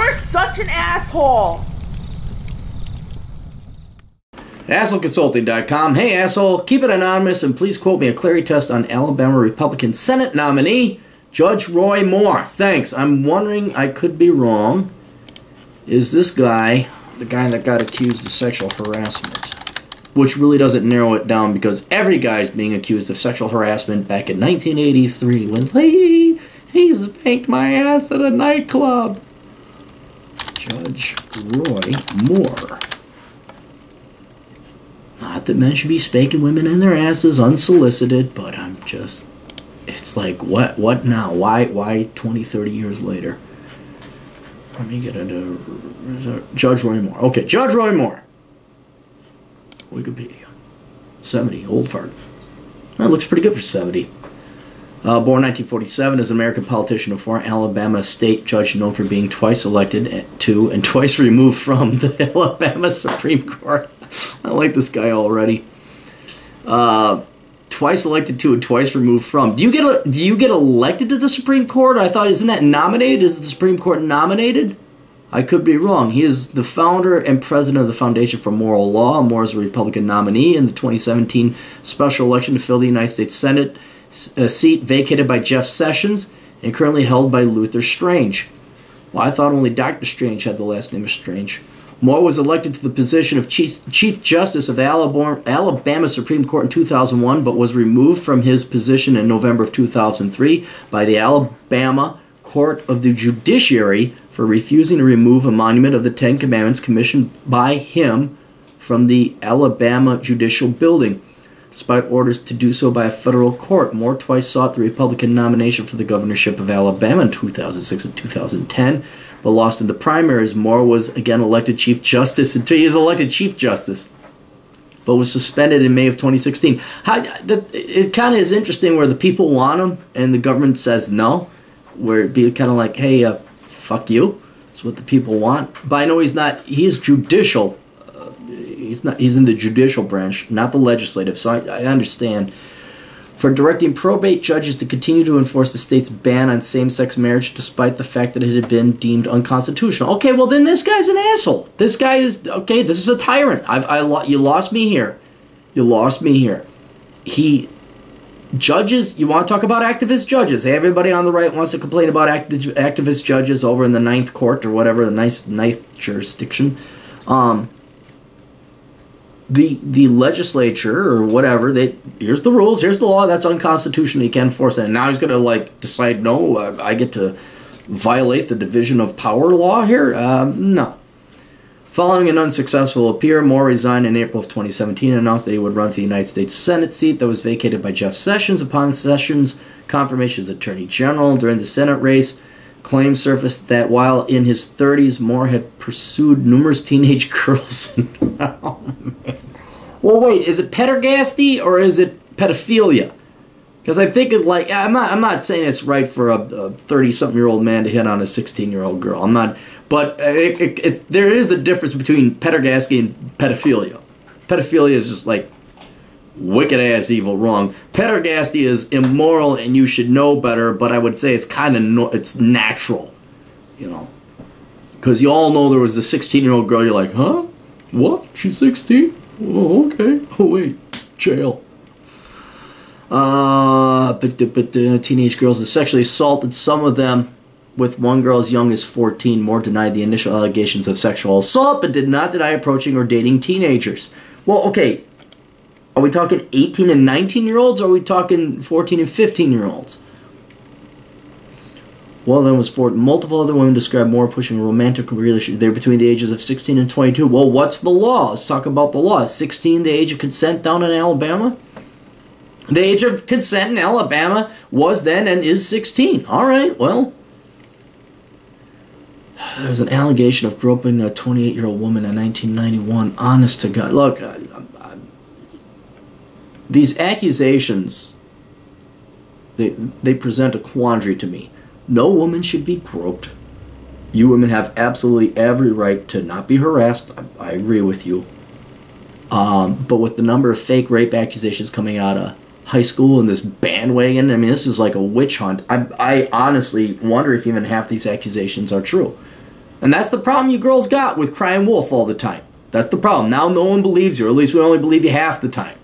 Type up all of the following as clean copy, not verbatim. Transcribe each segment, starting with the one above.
You're such an asshole. AssholeConsulting.com. Hey, asshole, keep it anonymous and please quote me a Clarey test on Alabama Republican Senate nominee, Judge Roy Moore. Thanks. I'm wondering, I could be wrong. Is this guy the guy that got accused of sexual harassment? Which really doesn't narrow it down because every guy's being accused of sexual harassment back in 1983 when he spanked my ass at a nightclub. Judge Roy Moore. Not that men should be spanking women in their asses unsolicited, but I'm just... It's like, what now? Why 20, 30 years later? Let me get into... Judge Roy Moore. Okay, Judge Roy Moore. Wikipedia. 70, old fart. That looks pretty good for 70. Born 1947, is an American politician and former Alabama state judge known for being twice elected to and twice removed from the Alabama Supreme Court. I like this guy already. Twice elected to and twice removed from. Do you get elected to the Supreme Court? I thought, isn't that nominated? Is the Supreme Court nominated? I could be wrong. He is the founder and president of the Foundation for Moral Law. Moore is a Republican nominee in the 2017 special election to fill the United States Senate seat vacated by Jeff Sessions and currently held by Luther Strange. Well, I thought only Dr. Strange had the last name of Strange. Moore was elected to the position of Chief Justice of the Alabama Supreme Court in 2001, but was removed from his position in November of 2003 by the Alabama Court of the Judiciary for refusing to remove a monument of the Ten Commandments commissioned by him from the Alabama Judicial Building. Despite orders to do so by a federal court, Moore twice sought the Republican nomination for the governorship of Alabama in 2006 and 2010, but lost in the primaries. Moore was again elected Chief Justice until he was elected Chief Justice, but was suspended in May of 2016. It kind of is interesting where the people want him and the government says no, where it'd be kind of like, hey, fuck you. That's what the people want. But I know he's not. He's judicial. He's in the judicial branch, not the legislative. So I understand. For directing probate judges to continue to enforce the state's ban on same-sex marriage despite the fact that it had been deemed unconstitutional. Okay, well then this guy's an asshole. This guy is, okay, this is a tyrant. You lost me here. You lost me here. Judges, you want to talk about activist judges. Hey, everybody on the right wants to complain about activist judges over in the Ninth Court or whatever, the ninth jurisdiction. The legislature or whatever, here's the rules, here's the law, that's unconstitutional, you can't enforce it. And now he's going to decide, no, I get to violate the division of power law here? No. Following an unsuccessful appeal, Moore resigned in April of 2017 and announced that he would run for the United States Senate seat that was vacated by Jeff Sessions. Upon Sessions' confirmation as Attorney General during the Senate race, claims surfaced that while in his 30s, Moore had pursued numerous teenage girls. Oh, man. Well, wait, is it pederasty or is it pedophilia? Because I think I'm not saying it's right for a 30-something-year-old man to hit on a 16-year-old girl. I'm not, but there is a difference between pederasty and pedophilia. Pedophilia is just like wicked-ass evil wrong. Pederasty is immoral and you should know better, but I would say it's kind of it's natural, you know. Because you all know there was a 16-year-old girl, you're like, huh? What? She's 16? Oh, okay. Oh, wait. Jail. Teenage girls have sexually assaulted some of them, with one girl as young as 14. Moore denied the initial allegations of sexual assault, but did not deny approaching or dating teenagers. Well, okay. Are we talking 18 and 19-year-olds, or are we talking 14 and 15-year-olds? Well, then was for multiple other women described Moore pushing a romantic relationship. They're between the ages of 16 and 22. Well, what's the law? Let's talk about the law. Is 16 the age of consent down in Alabama? The age of consent in Alabama was then and is 16. All right, well. There's an allegation of groping a 28-year-old woman in 1991. Honest to God. Look, these accusations, they present a quandary to me. No woman should be groped. You women have absolutely every right to not be harassed. I agree with you. But with the number of fake rape accusations coming out of high school and this bandwagon, I mean, this is like a witch hunt. I honestly wonder if even half these accusations are true. And that's the problem you girls got with crying wolf all the time. That's the problem. Now no one believes you, or at least we only believe you half the time.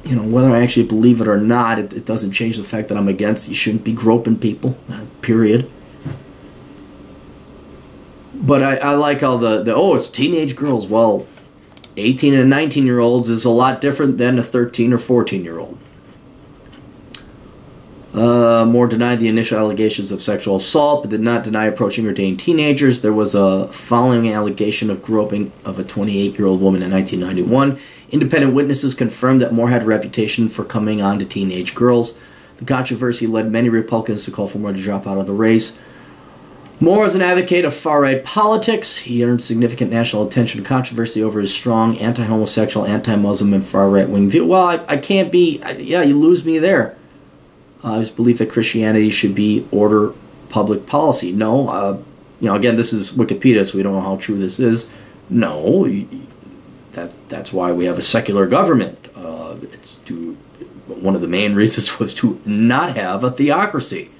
Whether I actually believe it or not, it doesn't change the fact that I'm against. You shouldn't be groping people, period. But I like all it's teenage girls. Well, 18 and 19-year-olds is a lot different than a 13 or 14-year-old. Moore denied the initial allegations of sexual assault, but did not deny approaching or dating teenagers. There was a following allegation of groping of a 28-year-old woman in 1991. Independent witnesses confirmed that Moore had a reputation for coming on to teenage girls. The controversy led many Republicans to call for Moore to drop out of the race. Moore is an advocate of far-right politics. He earned significant national attention and controversy over his strong anti-homosexual, anti-Muslim, and far-right-wing view. Well, I can't be... you lose me there. His belief that Christianity should be order public policy. No, again, this is Wikipedia, so we don't know how true this is. No, that's why we have a secular government. One of the main reasons was to not have a theocracy.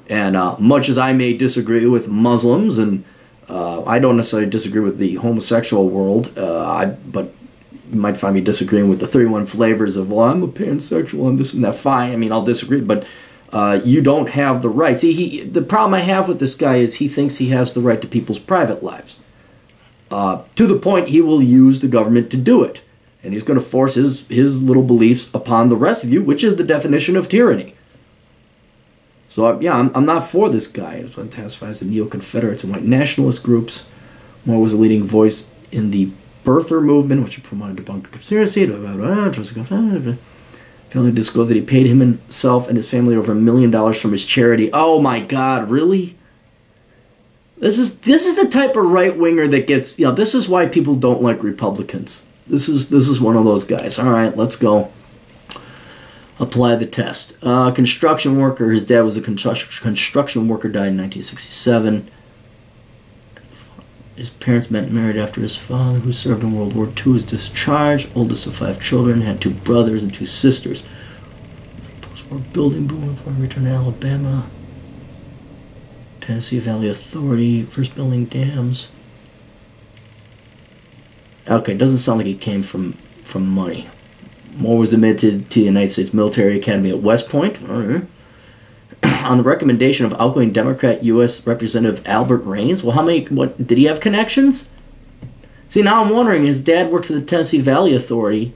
And much as I may disagree with Muslims, and I don't necessarily disagree with the homosexual world, but you might find me disagreeing with the 31 flavors of, well, I'm a pansexual and this and that. Fine, I mean, I'll disagree, but you don't have the right. See, the problem I have with this guy is he thinks he has the right to people's private lives. To the point he will use the government to do it. And he's going to force his little beliefs upon the rest of you, which is the definition of tyranny. So, I'm not for this guy. It testifies the neo-Confederates and white nationalist groups. Moore was a leading voice in the birther movement, which promoted debunked conspiracy. Family disclosed that he paid himself and his family over $1 million from his charity. Oh my God, really? This is the type of right-winger that gets... this is why people don't like Republicans. This is one of those guys. All right, let's go. Apply the test. Construction worker. His dad was a construction worker, died in 1967. His parents met and married after his father, who served in World War II, was discharged. Oldest of 5 children, had 2 brothers and 2 sisters. Post-war building boom before returned to Alabama. Tennessee Valley Authority, first building dams. Okay, doesn't sound like he came from money. Moore was admitted to the United States Military Academy at West Point. On the recommendation of outgoing Democrat U.S. Representative Albert Raines. Well, what did he have connections? See, now I'm wondering, his dad worked for the Tennessee Valley Authority,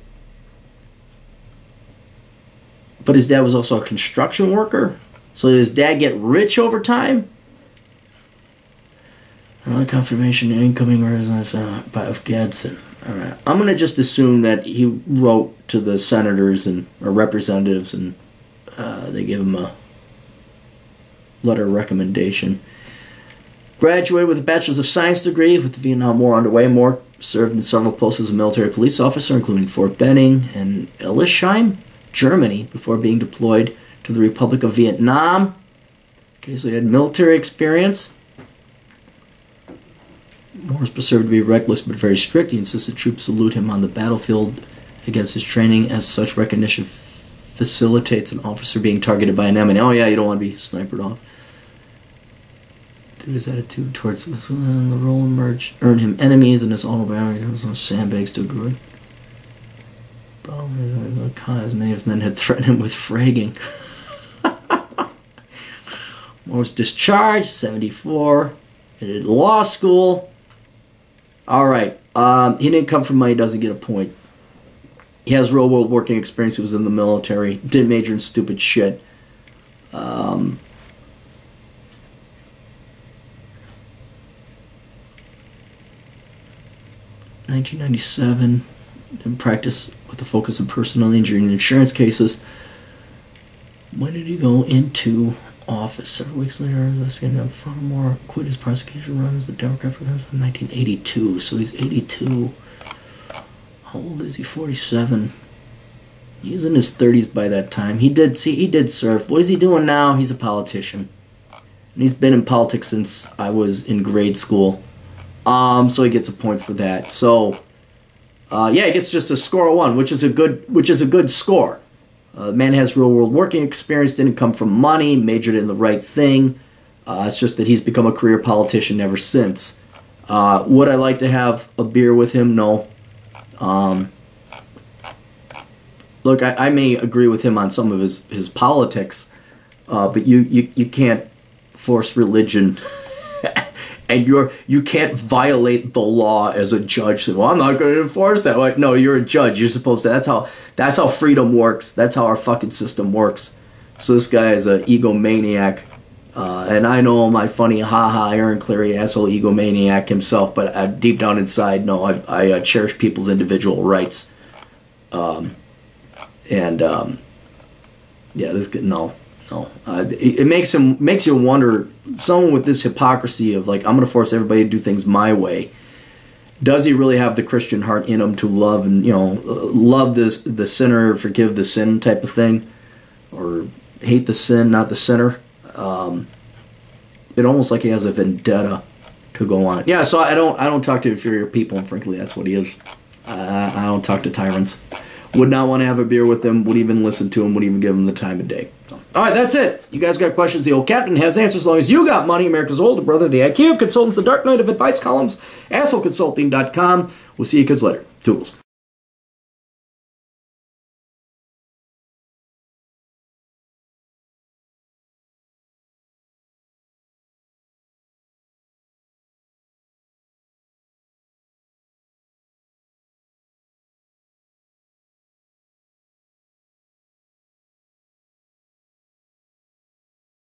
but his dad was also a construction worker? So did his dad get rich over time? Confirmation of incoming residence of Gadsden. All right. I'm going to just assume that he wrote to the senators or representatives, and they gave him a letter of recommendation. Graduated with a Bachelor's of Science degree with the Vietnam War underway. Moore served in several posts as a military police officer, including Fort Benning and Illesheim, Germany, before being deployed to the Republic of Vietnam. Okay, so he had military experience. Moore was preserved to be reckless but very strict. He insisted troops salute him on the battlefield against his training. As such, recognition facilitates an officer being targeted by an enemy. Oh yeah, you don't want to be sniped off. Through his attitude towards the role earned him enemies, and his autobiography was on sandbags to good. As many of his men had threatened him with fragging. Moore was discharged, 74. He did law school. Alright, he didn't come from money, doesn't get a point. He has real world working experience, he was in the military, didn't major in stupid shit. 1997, in practice with a focus on personal injury and insurance cases. When did he go into office? Several weeks later, Moore quit his prosecution run as a Democrat for 1982. So he's 82. How old is he? 47. He's in his 30s by that time. He did serve. What is he doing now? He's a politician. And he's been in politics since I was in grade school. So he gets a point for that. So he gets just a score of 1, which is a good score. The man has real world working experience, didn't come from money, majored in the right thing. It's just that he's become a career politician ever since. Would I like to have a beer with him? No. Look, I may agree with him on some of his politics, but you can't force religion, and you can't violate the law as a judge. So, well, I'm not going to enforce that. Like, no, you're a judge. You're supposed to. That's how freedom works. That's how our fucking system works. So this guy is an egomaniac, and I know my funny haha Aaron Clarey asshole egomaniac himself, but deep down inside, no, I cherish people's individual rights. Yeah, this no. It makes you wonder. Someone with this hypocrisy of like, I'm going to force everybody to do things my way. Does he really have the Christian heart in him to love and love the sinner, forgive the sin type of thing, or hate the sin, not the sinner? It almost like he has a vendetta to go on. Yeah, so I don't talk to inferior people, and frankly, that's what he is. I don't talk to tyrants. Would not want to have a beer with them, would even listen to him, would even give him the time of day. So, all right, that's it. You guys got questions? The old captain has answers as long as you got money. America's older brother, the IKEA of consultants, the dark night of advice columns, assholeconsulting.com. We'll see you kids later. Toodles.